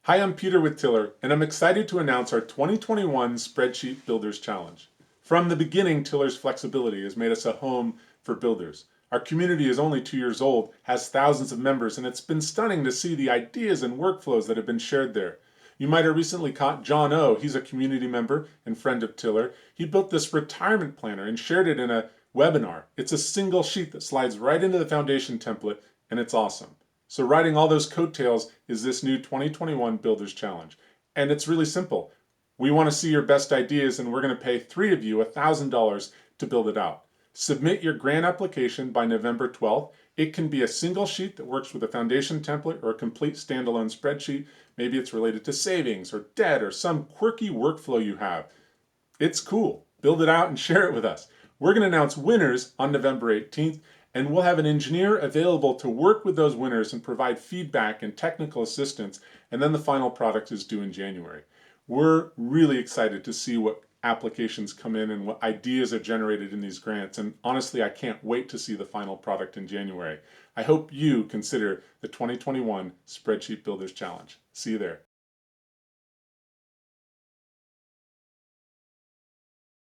Hi, I'm Peter with Tiller, and I'm excited to announce our 2021 Spreadsheet Builders Challenge. From the beginning, Tiller's flexibility has made us a home for builders. Our community is only 2 years old, has thousands of members, and it's been stunning to see the ideas and workflows that have been shared there. You might have recently caught John O. He's a community member and friend of Tiller. He built this retirement planner and shared it in a webinar. It's a single sheet that slides right into the foundation template, and it's awesome. So riding all those coattails is this new 2021 Builders Challenge. And it's really simple. We want to see your best ideas, and we're going to pay 3 of you $1,000 to build it out. Submit your grant application by November 12th. It can be a single sheet that works with a foundation template or a complete standalone spreadsheet. Maybe it's related to savings or debt or some quirky workflow you have. It's cool. Build it out and share it with us. We're going to announce winners on November 18th, and we'll have an engineer available to work with those winners and provide feedback and technical assistance, and then the final product is due in January. We're really excited to see what applications come in and what ideas are generated in these grants, and honestly, I can't wait to see the final product in January. I hope you consider the 2021 Spreadsheet Builders Challenge. See you there.